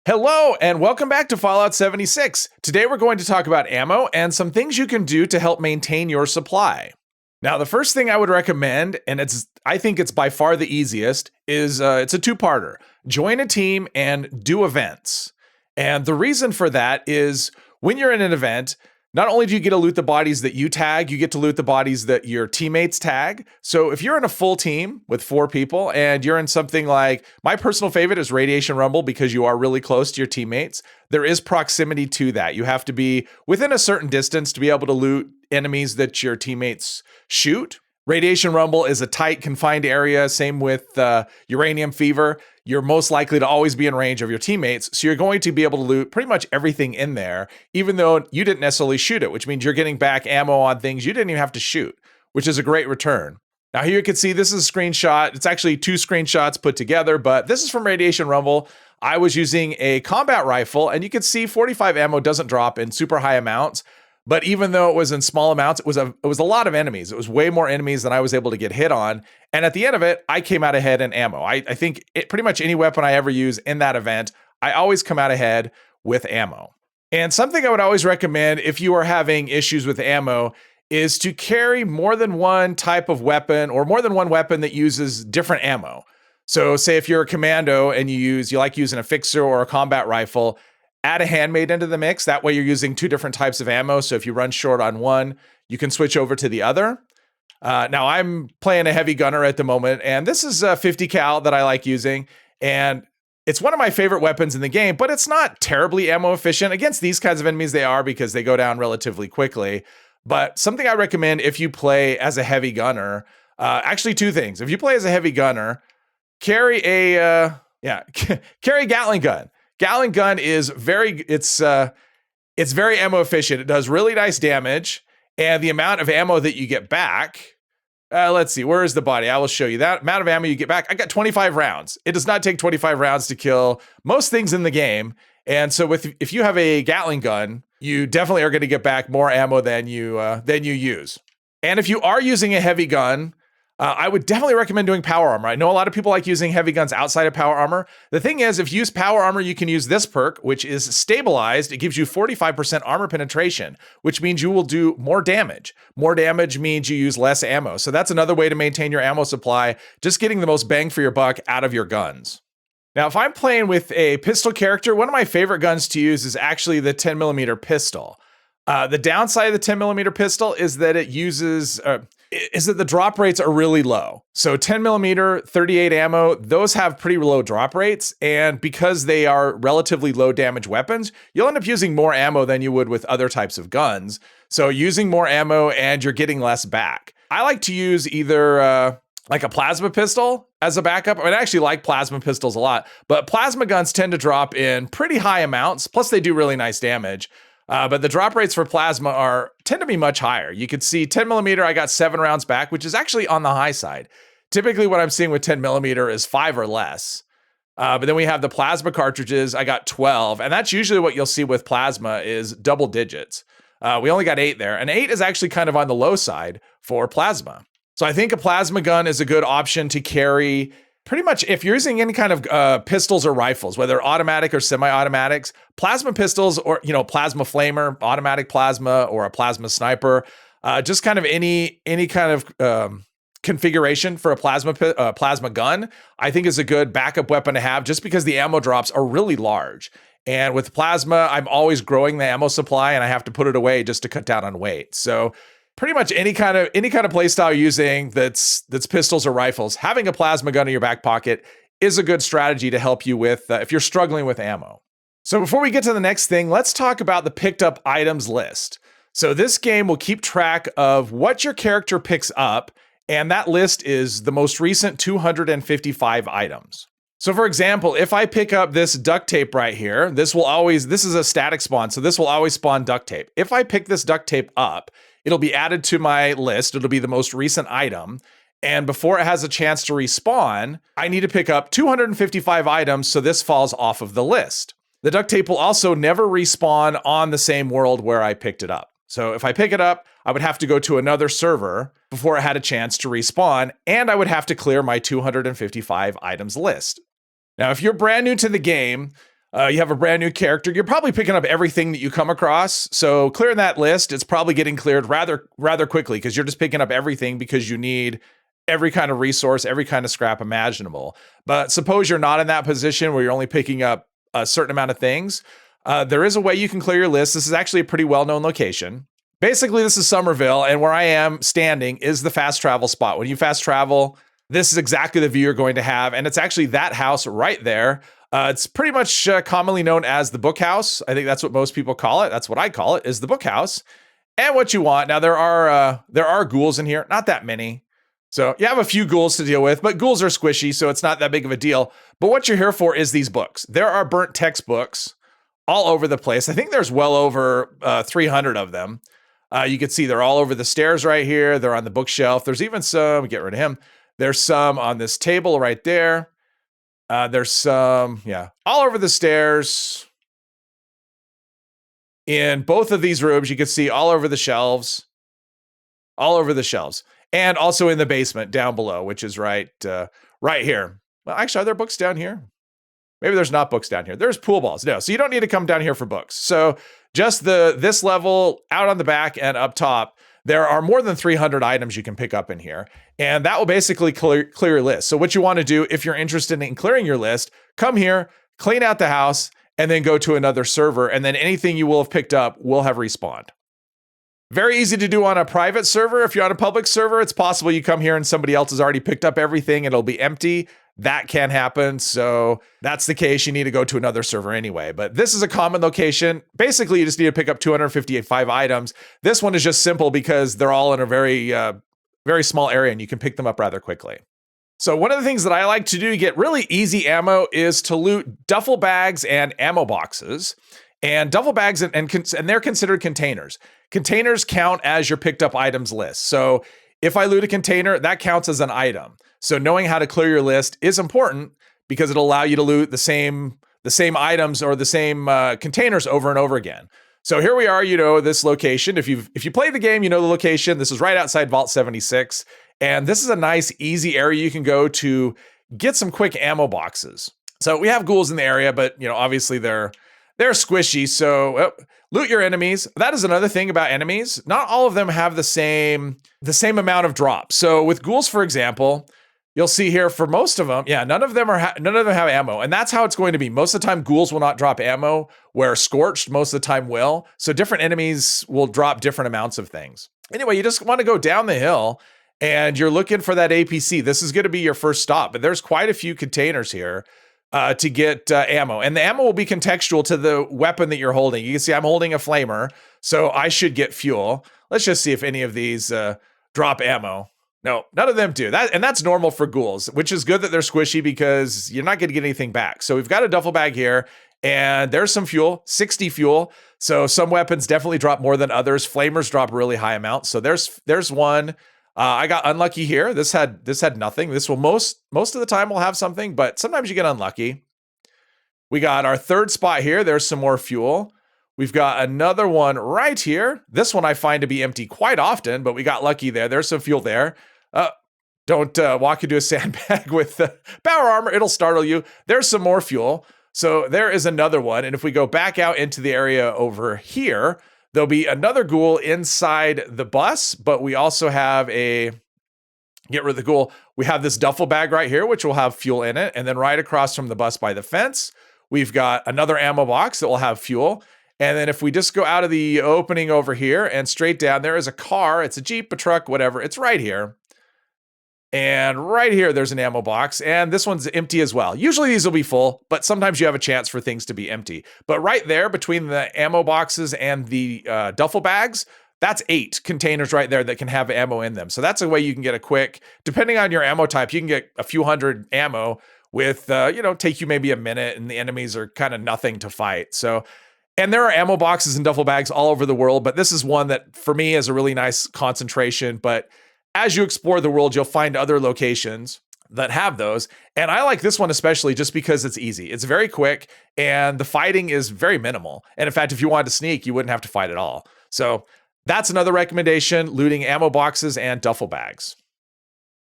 Hello, and welcome back to Fallout 76. Today we're going to talk about ammo and some things you can do to help maintain your supply. Now, the first thing I would recommend, and I think it's by far the easiest, is it's a two-parter. Join a team and do events. And the reason for that is when you're in an event, not only do you get to loot the bodies that you tag, you get to loot the bodies that your teammates tag. So if you're in a full team with 4 people and you're in something like, my personal favorite is Radiation Rumble because you are really close to your teammates, there is proximity to that. You have to be within a certain distance to be able to loot enemies that your teammates shoot. Radiation Rumble is a tight, confined area. Same with Uranium Fever. You're most likely to always be in range of your teammates, so you're going to be able to loot pretty much everything in there, even though you didn't necessarily shoot it, which means you're getting back ammo on things you didn't even have to shoot, which is a great return. Now here you can see this is a screenshot. It's actually 2 screenshots put together, but this is from Radiation Rumble. I was using a combat rifle, and you can see 45 ammo doesn't drop in super high amounts. But even though it was in small amounts, it was a lot of enemies. It was way more enemies than I was able to get hit on. And at the end of it, I came out ahead in ammo. I think pretty much any weapon I ever use in that event, I always come out ahead with ammo. And something I would always recommend if you are having issues with ammo is to carry more than one type of weapon or more than one weapon that uses different ammo. So say if you're a commando and you like using a fixer or a combat rifle, add a handmade into the mix. That way you're using 2 different types of ammo. So if you run short on one, you can switch over to the other. Now I'm playing a heavy gunner at the moment, and this is a 50 cal that I like using. And it's one of my favorite weapons in the game, but it's not terribly ammo efficient. Against these kinds of enemies they are because they go down relatively quickly. But something I recommend if you play as a heavy gunner, actually 2 things. If you play as a heavy gunner, carry a Gatling gun. Gatling gun is very ammo efficient. It does really nice damage, and the amount of ammo that you get back, let's see, where is the body? I will show you that amount of ammo you get back. I got 25 rounds. It does not take 25 rounds to kill most things in the game, and so if you have a Gatling gun, you definitely are going to get back more ammo than you use. And if you are using a heavy gun, I would definitely recommend doing power armor. I know a lot of people like using heavy guns outside of power armor. The thing is, if you use power armor, you can use this perk, which is stabilized. It gives you 45% armor penetration, which means you will do more damage. More damage means you use less ammo. So that's another way to maintain your ammo supply, just getting the most bang for your buck out of your guns. Now, if I'm playing with a pistol character, one of my favorite guns to use is actually the 10mm pistol. The downside of the 10mm pistol is that the drop rates are really low. So 10mm, 38 ammo, those have pretty low drop rates. And because they are relatively low damage weapons, you'll end up using more ammo than you would with other types of guns. So using more ammo and you're getting less back. I like to use either like a plasma pistol as a backup. I mean, I actually like plasma pistols a lot, but plasma guns tend to drop in pretty high amounts. Plus they do really nice damage. But the drop rates for plasma tend to be much higher. You could see 10mm, I got 7 rounds back, which is actually on the high side. Typically what I'm seeing with 10mm is 5 or less. But then we have the plasma cartridges, I got 12. And that's usually what you'll see with plasma is double digits. We only got 8 there. And 8 is actually kind of on the low side for plasma. So I think a plasma gun is a good option to carry. Pretty much, if you're using any kind of pistols or rifles, whether automatic or semi-automatics, plasma pistols or, plasma flamer, automatic plasma, or a plasma sniper, just kind of any kind of configuration for a plasma gun, I think is a good backup weapon to have just because the ammo drops are really large. And with plasma, I'm always growing the ammo supply and I have to put it away just to cut down on weight. So pretty much any kind of playstyle using that's pistols or rifles, having a plasma gun in your back pocket is a good strategy to help you with if you're struggling with ammo. So before we get to the next thing, let's talk about the picked up items list. So this game will keep track of what your character picks up, and that list is the most recent 255 items. So for example, if I pick up this duct tape right here, this is a static spawn, so this will always spawn duct tape. If I pick this duct tape up, it'll be added to my list. It'll be the most recent item. And before it has a chance to respawn, I need to pick up 255 items, so this falls off of the list. The duct tape will also never respawn on the same world where I picked it up. So if I pick it up, I would have to go to another server before it had a chance to respawn, and I would have to clear my 255 items list. Now, if you're brand new to the game, You have a brand new character. You're probably picking up everything that you come across. So clearing that list, it's probably getting cleared rather quickly because you're just picking up everything because you need every kind of resource, every kind of scrap imaginable. But suppose you're not in that position where you're only picking up a certain amount of things. There is a way you can clear your list. This is actually a pretty well-known location. Basically, this is Somerville, and where I am standing is the fast travel spot. When you fast travel, this is exactly the view you're going to have, and it's actually that house right there. It's pretty much commonly known as the book house. I think that's what most people call it. That's what I call it, is the book house. And what you want, now there are ghouls in here, not that many. So you have a few ghouls to deal with, but ghouls are squishy, so it's not that big of a deal. But what you're here for is these books. There are burnt textbooks all over the place. I think there's well over 300 of them. You can see they're all over the stairs right here. They're on the bookshelf. There's even some, get rid of him. There's some on this table right there. There's some, all over the stairs. In both of these rooms, you can see all over the shelves. All over the shelves. And also in the basement down below, which is right here. Well, actually, are there books down here? Maybe there's not books down here. There's pool balls. No, so you don't need to come down here for books. So just this level out on the back and up top, there are more than 300 items you can pick up in here. And that will basically clear your list. So what you want to do if you're interested in clearing your list, come here, clean out the house, and then go to another server. And then anything you will have picked up will have respawned. Very easy to do on a private server. If you're on a public server, it's possible you come here and somebody else has already picked up everything and it'll be empty. That can happen. So that's the case. You need to go to another server anyway. But this is a common location. Basically, you just need to pick up 255 items. This one is just simple because they're all in a very small area and you can pick them up rather quickly. So one of the things that I like to do to get really easy ammo is to loot duffel bags and ammo boxes. And duffel bags and they're considered containers. Containers count as your picked up items list. So if I loot a container, that counts as an item. So knowing how to clear your list is important because it'll allow you to loot the same items or the same containers over and over again. So here we are, this location. If you play the game, you know the location. This is right outside Vault 76. And this is a nice, easy area you can go to get some quick ammo boxes. So we have ghouls in the area, but obviously they're squishy. So loot your enemies. That is another thing about enemies. Not all of them have the same amount of drops. So with ghouls, for example, you'll see here for most of them, none of them have ammo, and that's how it's going to be. Most of the time, ghouls will not drop ammo, where scorched most of the time will. So different enemies will drop different amounts of things. Anyway, you just want to go down the hill, and you're looking for that APC. This is going to be your first stop, but there's quite a few containers here to get ammo, and the ammo will be contextual to the weapon that you're holding. You can see I'm holding a flamer, so I should get fuel. Let's just see if any of these drop ammo. No, none of them do. And that's normal for ghouls, which is good that they're squishy because you're not going to get anything back. So we've got a duffel bag here, and there's some fuel, 60 fuel. So some weapons definitely drop more than others. Flamers drop really high amounts. So there's one. I got unlucky here. This had nothing. This will most of the time will have something, but sometimes you get unlucky. We got our third spot here. There's some more fuel. We've got another one right here. This one I find to be empty quite often, but we got lucky there. There's some fuel there. Don't walk into a sandbag with power armor. It'll startle you. There's some more fuel. So there is another one. And if we go back out into the area over here, there'll be another ghoul inside the bus, but we also have get rid of the ghoul. We have this duffel bag right here, which will have fuel in it. And then right across from the bus by the fence, we've got another ammo box that will have fuel. And then if we just go out of the opening over here and straight down, there is a car. It's a Jeep, a truck, whatever. It's right here. And right here, there's an ammo box. And this one's empty as well. Usually these will be full, but sometimes you have a chance for things to be empty. But right there between the ammo boxes and the duffel bags, that's 8 containers right there that can have ammo in them. So that's a way you can get a quick, depending on your ammo type, you can get a few hundred ammo with, take you maybe a minute, and the enemies are kind of nothing to fight. So, and there are ammo boxes and duffel bags all over the world, but this is one that for me is a really nice concentration. But as you explore the world, you'll find other locations that have those. And I like this one especially just because it's easy. It's very quick and the fighting is very minimal. And in fact, if you wanted to sneak, you wouldn't have to fight at all. So that's another recommendation, looting ammo boxes and duffel bags.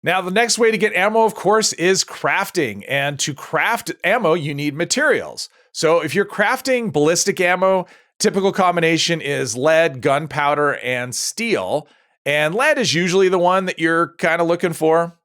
Now, the next way to get ammo, of course, is crafting. And to craft ammo, you need materials. So if you're crafting ballistic ammo, typical combination is lead, gunpowder, and steel. And lead is usually the one that you're kind of looking for.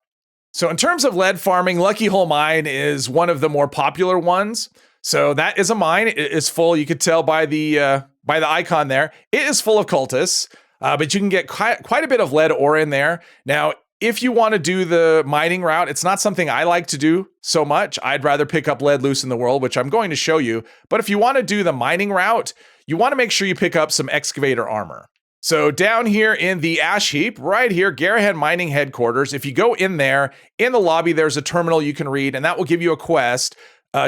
So in terms of lead farming, Lucky Hole Mine is one of the more popular ones. So that is a mine. It is full. You could tell by the icon there. It is full of cultists, but you can get quite a bit of lead ore in there. Now, if you want to do the mining route, it's not something I like to do so much. I'd rather pick up lead loose in the world, which I'm going to show you. But if you want to do the mining route, you want to make sure you pick up some excavator armor. So down here in the ash heap, right here, Garrahan Mining Headquarters, if you go in there, in the lobby, there's a terminal you can read, and that will give you a quest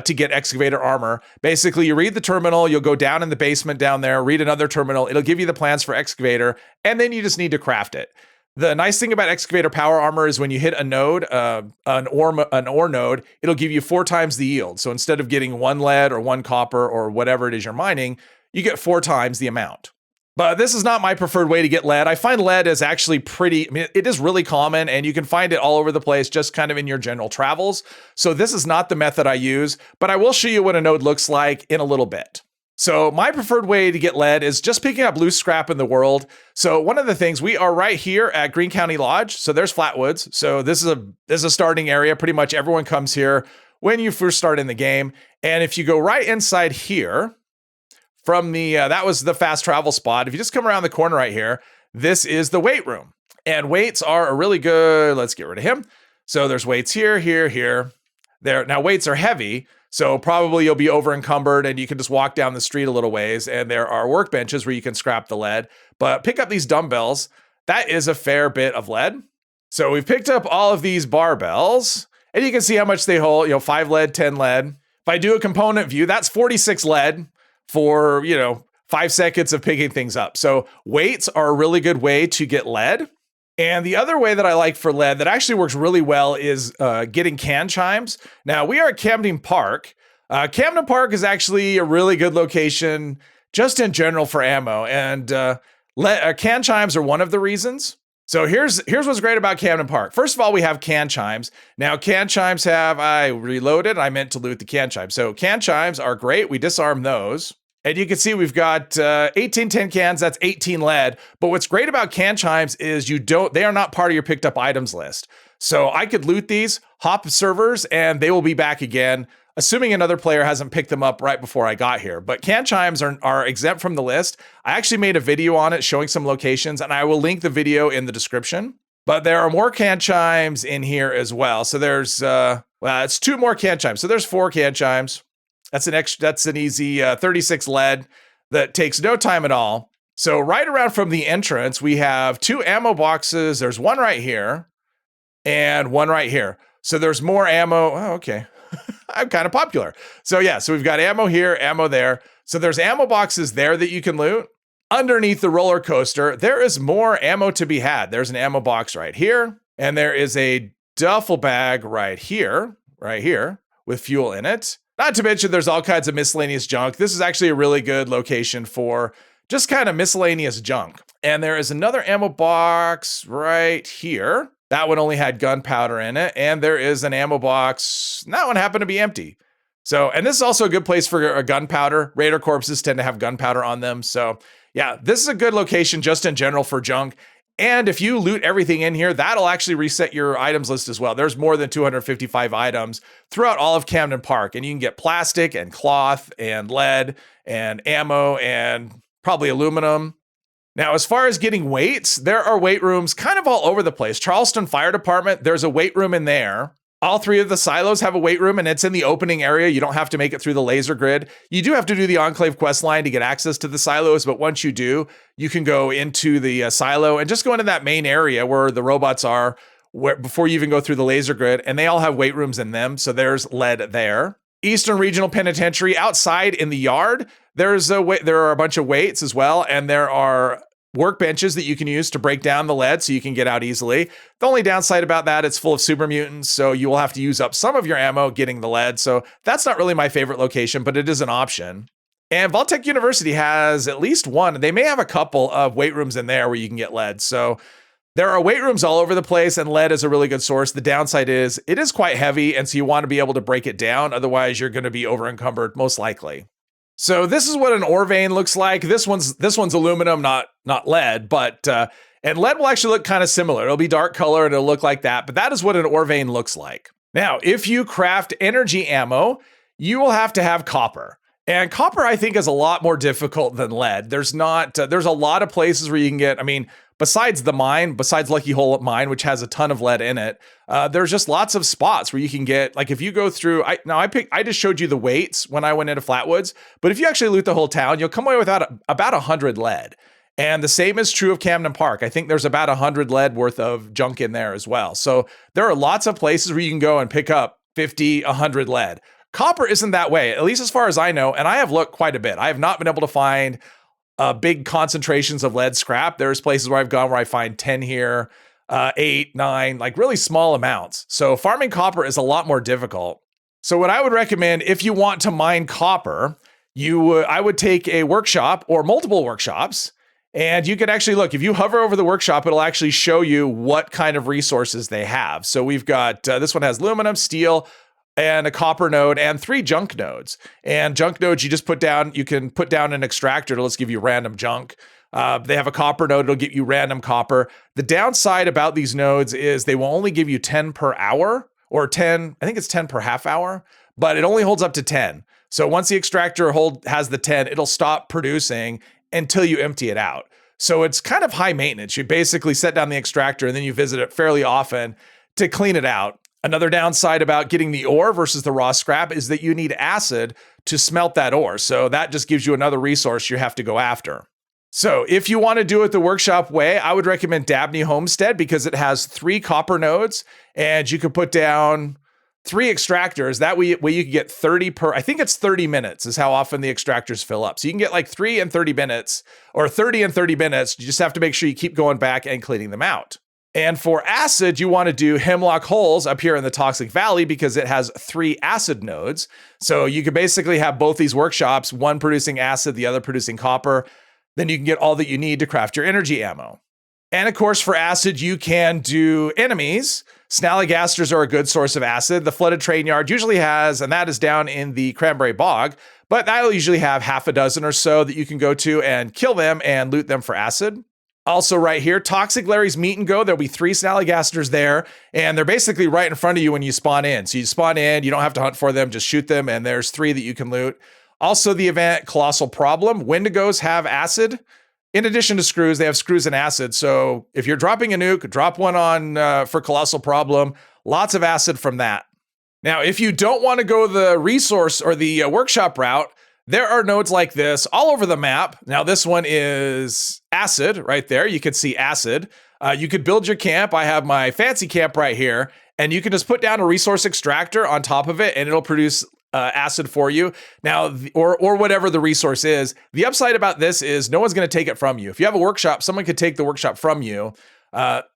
to get excavator armor. Basically, you read the terminal, you'll go down in the basement down there, read another terminal, it'll give you the plans for excavator, and then you just need to craft it. The nice thing about excavator power armor is when you hit a node, an ore node, it'll give you 4 times the yield. So instead of getting 1 lead or 1 copper or whatever it is you're mining, you get 4 times the amount. But this is not my preferred way to get lead. I find lead is actually it is really common, and you can find it all over the place, just kind of in your general travels. So this is not the method I use, but I will show you what a node looks like in a little bit. So my preferred way to get lead is just picking up loose scrap in the world. So one of the things, we are right here at Green County Lodge. So there's Flatwoods. So this is a starting area. Pretty much everyone comes here when you first start in the game. And if you go right inside here, from that was the fast travel spot. If you just come around the corner right here, this is the weight room. And weights are a really good, let's get rid of him. So there's weights here, here, here, there. Now weights are heavy, so probably you'll be over encumbered and you can just walk down the street a little ways. And there are workbenches where you can scrap the lead, but pick up these dumbbells. That is a fair bit of lead. So we've picked up all of these barbells and you can see how much they hold, 5 lead, 10 lead. If I do a component view, that's 46 lead. For, 5 seconds of picking things up. So weights are a really good way to get lead. And the other way that I like for lead that actually works really well is getting can chimes. Now we are at Camden Park. Camden Park is actually a really good location just in general for ammo. And can chimes are one of the reasons. So here's what's great about Camden Park. First of all, we have can chimes. Now can chimes I reloaded, I meant to loot the can chimes. So can chimes are great, we disarm those. And you can see we've got 18 tin cans, that's 18 lead. But what's great about can chimes is they are not part of your picked up items list. So I could loot these, hop servers, and they will be back again, assuming another player hasn't picked them up right before I got here. But can chimes are exempt from the list. I actually made a video on it showing some locations, and I will link the video in the description. But there are more can chimes in here as well. So there's, it's 2 more can chimes. So there's 4 can chimes. That's an easy 36 lead that takes no time at all. So right around from the entrance, we have 2 ammo boxes. There's one right here and one right here. So there's more ammo. Oh, okay. I'm kind of popular. So yeah, so we've got ammo here, ammo there. So there's ammo boxes there that you can loot. Underneath the roller coaster, there is more ammo to be had. There's an ammo box right here. And there is a duffel bag right here with fuel in it. Not to mention there's all kinds of miscellaneous junk. This is actually a really good location for just kind of miscellaneous junk. And there is another ammo box right here. That one only had gunpowder in it. And there is an ammo box. That one happened to be empty. So, and this is also a good place for a gunpowder. Raider corpses tend to have gunpowder on them. So yeah, this is a good location just in general for junk. And if you loot everything in here, that'll actually reset your items list as well. There's more than 255 items throughout all of Camden Park. And you can get plastic and cloth and lead and ammo and probably aluminum. Now, as far as getting weights, there are weight rooms kind of all over the place. Charleston Fire Department, there's a weight room in there. All 3 of the silos have a weight room, and it's in the opening area. You don't have to make it through the laser grid. You do have to do the Enclave quest line to get access to the silos, but once you do, you can go into the silo and just go into that main area where the robots are before you even go through the laser grid, and they all have weight rooms in them, so there's lead there. Eastern Regional Penitentiary, outside in the yard, there are a bunch of weights as well, and there are workbenches that you can use to break down the lead so you can get out easily. The only downside about that, it's full of super mutants, so you will have to use up some of your ammo getting the lead. So that's not really my favorite location, but it is an option. And Vault-Tec University has at least one. They may have a couple of weight rooms in there where you can get lead. So There are weight rooms all over the place, and lead is a really good source. The downside is it is quite heavy, and so you want to be able to break it down. Otherwise, you're going to be over encumbered, most likely. So this is what an ore vein looks like. This one's aluminum, not lead, but and lead will actually look kind of similar. It'll be dark color and it'll look like that, but that is what an ore vein looks like. Now, if you craft energy ammo, you will have to have copper. And copper, I think, is a lot more difficult than lead. There's a lot of places where you can get, besides Lucky Hole Mine, which has a ton of lead in it, there's just lots of spots where you can get, like if you go through, I just showed you the weights when I went into Flatwoods, but if you actually loot the whole town, you'll come away with about 100 lead. And the same is true of Camden Park. I think there's about 100 lead worth of junk in there as well. So there are lots of places where you can go and pick up 50, 100 lead. Copper isn't that way, at least as far as I know, and I have looked quite a bit. I have not been able to find big concentrations of lead scrap. There's places where I've gone where I find 10 here, 8, 9, like really small amounts. So farming copper is a lot more difficult. So what I would recommend if you want to mine copper, I would take a workshop or multiple workshops, and you can actually look, if you hover over the workshop, it'll actually show you what kind of resources they have. So we've got, this one has aluminum, steel, and a copper node and 3 junk nodes. And junk nodes you can put down an extractor to just give you random junk. They have a copper node, it'll get you random copper. The downside about these nodes is they will only give you 10 per hour, or 10, I think it's 10 per half hour, but it only holds up to 10. So once the extractor has the 10, it'll stop producing until you empty it out. So it's kind of high maintenance. You basically set down the extractor and then you visit it fairly often to clean it out. Another downside about getting the ore versus the raw scrap is that you need acid to smelt that ore. So that just gives you another resource you have to go after. So if you want to do it the workshop way, I would recommend Dabney Homestead because it has 3 copper nodes and you can put down 3 extractors. That way you can get 30 per, I think it's 30 minutes is how often the extractors fill up. So you can get like 3 and 30 minutes or 30 and 30 minutes. You just have to make sure you keep going back and cleaning them out. And for acid, you want to do Hemlock Holes up here in the Toxic Valley because it has 3 acid nodes. So you can basically have both these workshops, one producing acid, the other producing copper. Then you can get all that you need to craft your energy ammo. And of course, for acid, you can do enemies. Snallygasters are a good source of acid. The Flooded Train Yard usually has, and that is down in the Cranberry Bog, but that'll usually have half a dozen or so that you can go to and kill them and loot them for acid. Also right here, Toxic Larry's Meet and Go. There'll be 3 Snallygasters there, and they're basically right in front of you when you spawn in. So you spawn in, you don't have to hunt for them, just shoot them, and there's 3 that you can loot. Also the event Colossal Problem. Wendigos have acid. In addition to screws, they have screws and acid. So if you're dropping a nuke, drop one on for Colossal Problem. Lots of acid from that. Now, if you don't want to go the resource or the workshop route, there are nodes like this all over the map. Now, this one is acid right there. You can see acid. You could build your camp. I have my fancy camp right here, and you can just put down a resource extractor on top of it, and it'll produce acid for you. Now, or whatever the resource is. The upside about this is no one's going to take it from you. If you have a workshop, someone could take the workshop from you.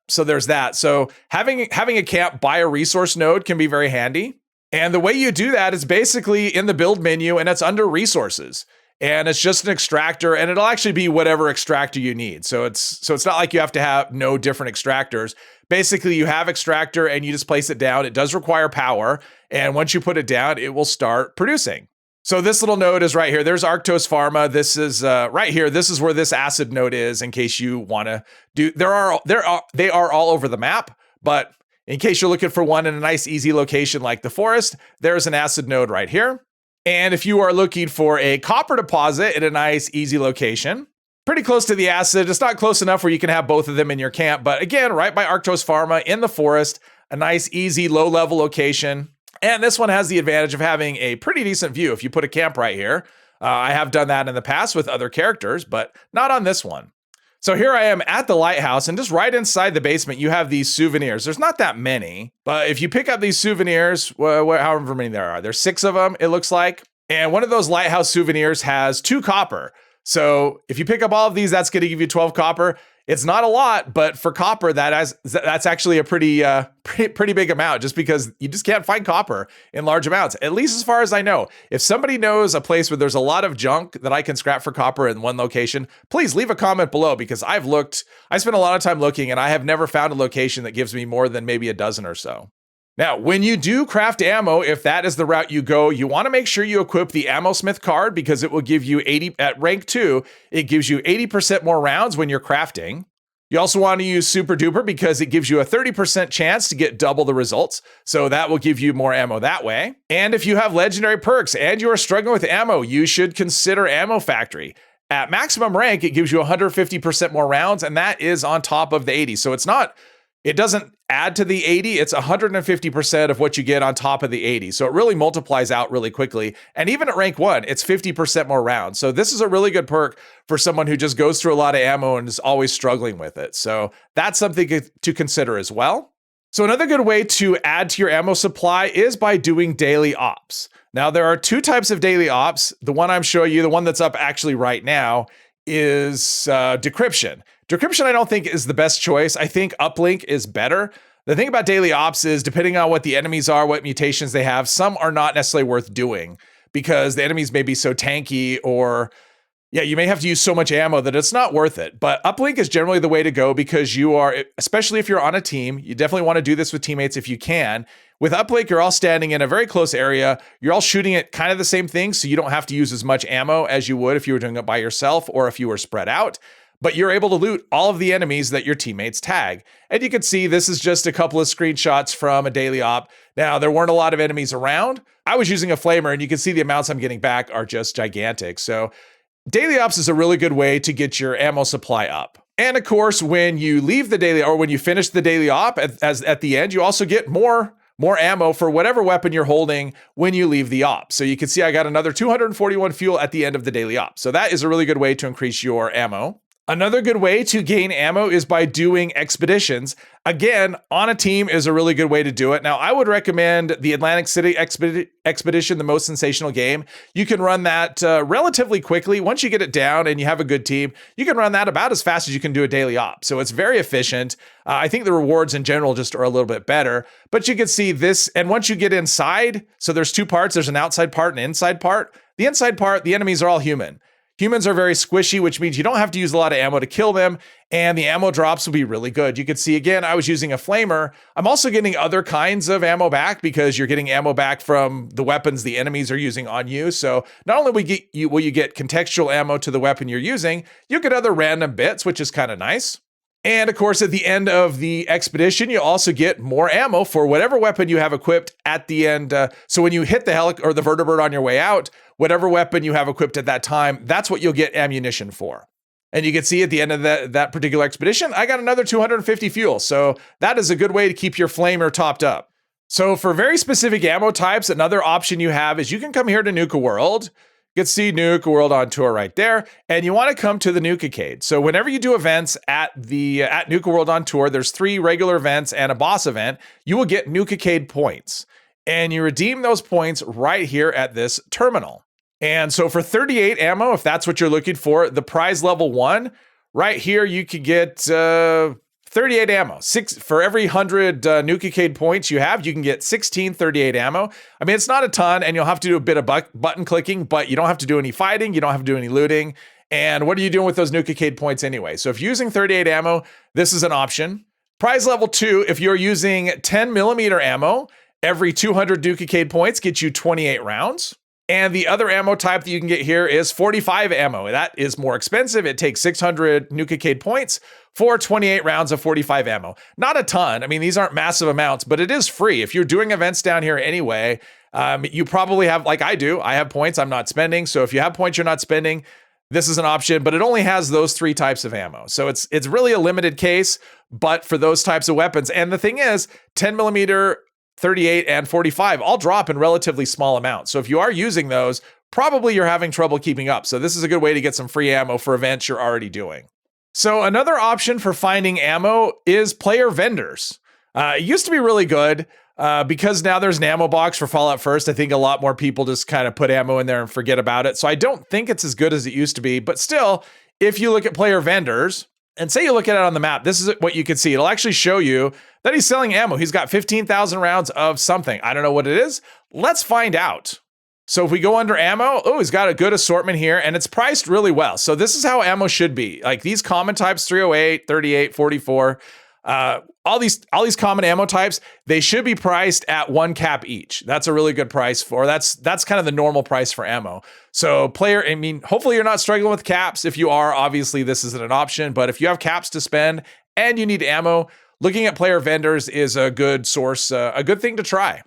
So there's that. So having a camp by a resource node can be very handy. And the way you do that is basically in the build menu, and it's under resources. And it's just an extractor, and it'll actually be whatever extractor you need. So it's not like you have to have no different extractors. Basically, you have extractor and you just place it down. It does require power. And once you put it down, it will start producing. So this little node is right here. There's Arctos Pharma. This is right here. This is where this acid node is in case you want to do, they are all over the map, but in case you're looking for one in a nice, easy location like the forest, there's an acid node right here. And if you are looking for a copper deposit in a nice, easy location, pretty close to the acid, it's not close enough where you can have both of them in your camp, but again, right by Arctos Pharma in the forest, a nice, easy, low-level location. And this one has the advantage of having a pretty decent view if you put a camp right here. I have done that in the past with other characters, but not on this one. So here I am at the lighthouse, and just right inside the basement, you have these souvenirs. There's not that many, but if you pick up these souvenirs, however many there are, there's 6 of them, it looks like. And one of those lighthouse souvenirs has 2 copper. So if you pick up all of these, that's going to give you 12 copper. It's not a lot, but for copper, that's actually a pretty big amount, just because you just can't find copper in large amounts, at least as far as I know. If somebody knows a place where there's a lot of junk that I can scrap for copper in one location, please leave a comment below, because I spent a lot of time looking and I have never found a location that gives me more than maybe a dozen or so. Now, when you do craft ammo, if that is the route you go, you want to make sure you equip the Ammo Smith card, because it will give you 80 at rank 2. It gives you 80% more rounds when you're crafting. You also want to use Super Duper because it gives you a 30% chance to get double the results. So that will give you more ammo that way. And if you have legendary perks and you are struggling with ammo, you should consider Ammo Factory. At maximum rank, it gives you 150% more rounds, and that is on top of the 80. So it doesn't add to the 80, it's 150% of what you get on top of the 80. So it really multiplies out really quickly. And even at rank 1, it's 50% more rounds. So this is a really good perk for someone who just goes through a lot of ammo and is always struggling with it. So that's something to consider as well. So another good way to add to your ammo supply is by doing daily ops. Now, there are 2 types of daily ops. The one I'm showing you, the one that's up actually right now, is decryption. Decryption, I don't think, is the best choice. I think uplink is better. The thing about daily ops is, depending on what the enemies are, what mutations they have, some are not necessarily worth doing because the enemies may be so tanky, or you may have to use so much ammo that it's not worth it. But uplink is generally the way to go, because you are, especially if you're on a team, you definitely want to do this with teammates if you can. With uplink, you're all standing in a very close area. You're all shooting at kind of the same thing, so you don't have to use as much ammo as you would if you were doing it by yourself or if you were spread out. But you're able to loot all of the enemies that your teammates tag. And you can see this is just a couple of screenshots from a daily op. Now, there weren't a lot of enemies around. I was using a flamer, and you can see the amounts I'm getting back are just gigantic. So daily ops is a really good way to get your ammo supply up. And of course, when you leave the daily, or when you finish the daily op at the end, you also get more ammo for whatever weapon you're holding when you leave the op. So you can see I got another 241 fuel at the end of the daily op. So that is a really good way to increase your ammo. Another good way to gain ammo is by doing expeditions. Again, on a team is a really good way to do it. Now, I would recommend the Atlantic City Expedition, the most sensational game. You can run that relatively quickly. Once you get it down and you have a good team, you can run that about as fast as you can do a daily op. So it's very efficient. I think the rewards in general just are a little bit better, but you can see this. And once you get inside, so there's 2 parts. There's an outside part and an inside part. The inside part, the enemies are all human. Humans are very squishy, which means you don't have to use a lot of ammo to kill them, and the ammo drops will be really good. You can see, again, I was using a flamer. I'm also getting other kinds of ammo back, because you're getting ammo back from the weapons the enemies are using on you. So not only will you get contextual ammo to the weapon you're using, you get other random bits, which is kind of nice. And of course, at the end of the expedition, you also get more ammo for whatever weapon you have equipped at the end. So when you hit the helic or the vertibird on your way out, whatever weapon you have equipped at that time, that's what you'll get ammunition for. And you can see at the end of that particular expedition, I got another 250 fuel. So that is a good way to keep your flamer topped up. So for very specific ammo types, another option you have is you can come here to Nuka World. You can see Nuka World on tour right there, and you want to come to the Nuka-Cade. So whenever you do events at Nuka World on tour, there's 3 regular events and a boss event. You will get Nuka-Cade points, and you redeem those points right here at this terminal. And so for 38 ammo, if that's what you're looking for, the prize level 1, right here you could get 38 ammo. For every 100 Nuka-Cade points you have, you can get 16 38 ammo. I mean, it's not a ton, and you'll have to do a bit of button clicking, but you don't have to do any fighting. You don't have to do any looting. And what are you doing with those Nuka-Cade points anyway? So if you're using 38 ammo, this is an option. Prize level 2, if you're using 10mm ammo, every 200 Nuka-Cade points gets you 28 rounds. And the other ammo type that you can get here is 45 ammo. That is more expensive. It takes 600 Nuka-Cade points for 28 rounds of 45 ammo. Not a ton. I mean, these aren't massive amounts, but it is free. If you're doing events down here anyway, you probably have, like I do, I have points I'm not spending. So if you have points you're not spending, this is an option, but it only has those 3 types of ammo. So it's really a limited case, but for those types of weapons. And the thing is, 10mm, 38 and 45 all drop in relatively small amounts. So if you are using those, probably you're having trouble keeping up. So this is a good way to get some free ammo for events you're already doing. So another option for finding ammo is player vendors. It used to be really good because now there's an ammo box for Fallout First. I think a lot more people just kind of put ammo in there and forget about it. So I don't think it's as good as it used to be, but still, if you look at player vendors, And say you look at it on the map, this is what you can see. It'll actually show you that he's selling ammo. He's got 15,000 rounds of something. I don't know what it is. Let's find out. So if we go under ammo, oh, he's got a good assortment here and it's priced really well. So this is how ammo should be. Like these common types, 308, 38, 44, all these common ammo types, they should be priced at 1 cap each. That's a really good price for, that's kind of the normal price for ammo. So hopefully you're not struggling with caps. If you are, obviously this isn't an option, but if you have caps to spend and you need ammo, looking at player vendors is a good source, a good thing to try.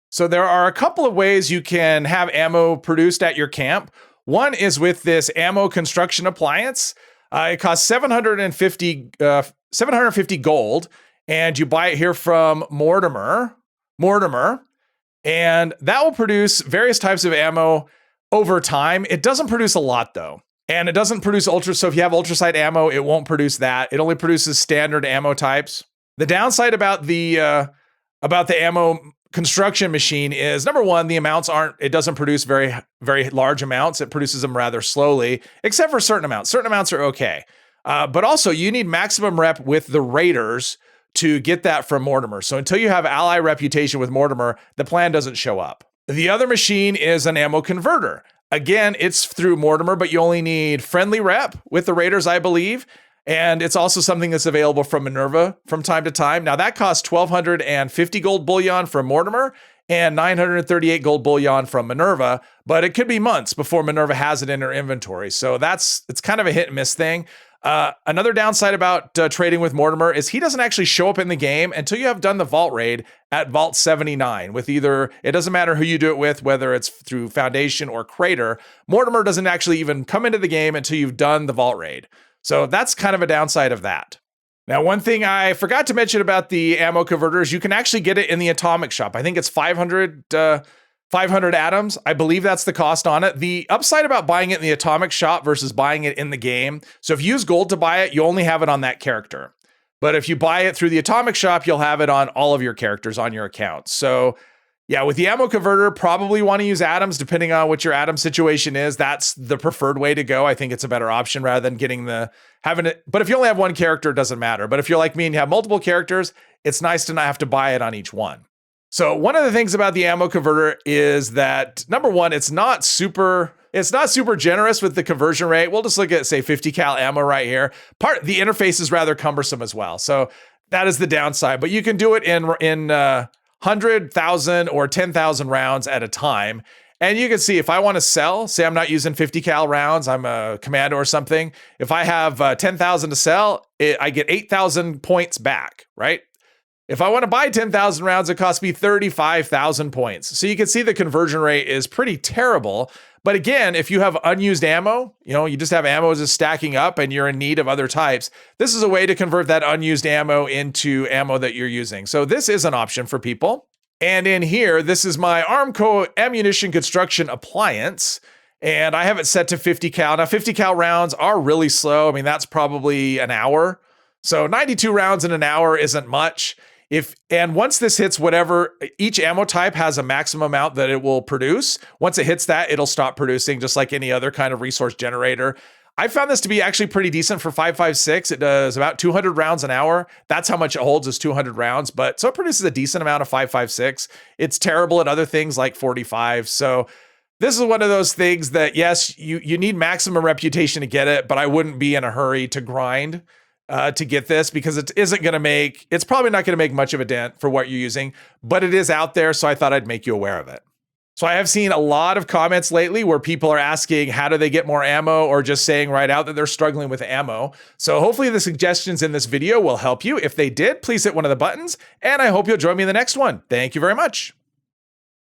So there are a couple of ways you can have ammo produced at your camp. One is with this ammo construction appliance. It costs 750 gold, and you buy it here from Mortimer, and that will produce various types of ammo over time. It doesn't produce a lot though, and it doesn't produce ultra. So if you have ultrasight ammo, it won't produce that. It only produces standard ammo types. The downside about the ammo construction machine is, number one, the amounts it doesn't produce very, very large amounts. It produces them rather slowly, except for certain amounts. Certain amounts are okay. But also you need maximum rep with the Raiders to get that from Mortimer. So until you have ally reputation with Mortimer, the plan doesn't show up. The other machine is an ammo converter. Again, it's through Mortimer, but you only need friendly rep with the Raiders, I believe. And it's also something that's available from Minerva from time to time. Now that costs 1,250 gold bullion from Mortimer and 938 gold bullion from Minerva, but it could be months before Minerva has it in her inventory. So it's kind of a hit and miss thing. Another downside about trading with Mortimer is he doesn't actually show up in the game until you have done the vault raid at vault 79 with it doesn't matter who you do it with, whether it's through Foundation or Crater. Mortimer doesn't actually even come into the game until you've done the vault raid. So that's kind of a downside of that. Now, one thing I forgot to mention about the ammo converters, you can actually get it in the Atomic Shop. I think it's 500 atoms. I believe that's the cost on it. The upside about buying it in the Atomic Shop versus buying it in the game. So if you use gold to buy it, you only have it on that character. But if you buy it through the Atomic Shop, you'll have it on all of your characters on your account. So yeah, with the ammo converter, probably want to use atoms depending on what your atom situation is. That's the preferred way to go. I think it's a better option rather than having it. But if you only have one character, it doesn't matter. But if you're like me and you have multiple characters, it's nice to not have to buy it on each one. So one of the things about the ammo converter is that, number one, it's not super generous with the conversion rate. We'll just look at, say, 50 cal ammo right here. The interface is rather cumbersome as well. So that is the downside. But you can do it in 100,000 or 10,000 rounds at a time. And you can see if I want to sell, say I'm not using 50 cal rounds, I'm a commando or something. If I have 10,000 to sell, I get 8,000 points back, right? If I want to buy 10,000 rounds, it costs me 35,000 points. So you can see the conversion rate is pretty terrible. But again, if you have unused ammo, you just have ammo just stacking up and you're in need of other types, this is a way to convert that unused ammo into ammo that you're using. So this is an option for people. And in here, this is my Armco ammunition construction appliance. And I have it set to 50 cal. Now 50 cal rounds are really slow. I mean, that's probably an hour. So 92 rounds in an hour isn't much. And once this hits each ammo type has a maximum amount that it will produce. Once it hits that, it'll stop producing just like any other kind of resource generator. I found this to be actually pretty decent for 5.56. It does about 200 rounds an hour. That's how much it holds, is 200 rounds. So it produces a decent amount of 5.56. It's terrible at other things like 45. So this is one of those things that, yes, you need maximum reputation to get it, but I wouldn't be in a hurry to grind to get this, because it's probably not going to make much of a dent for what you're using, but it is out there. So I thought I'd make you aware of it. So I have seen a lot of comments lately where people are asking, how do they get more ammo, or just saying right out that they're struggling with ammo. So hopefully the suggestions in this video will help you. If they did, please hit one of the buttons, and I hope you'll join me in the next one. Thank you very much.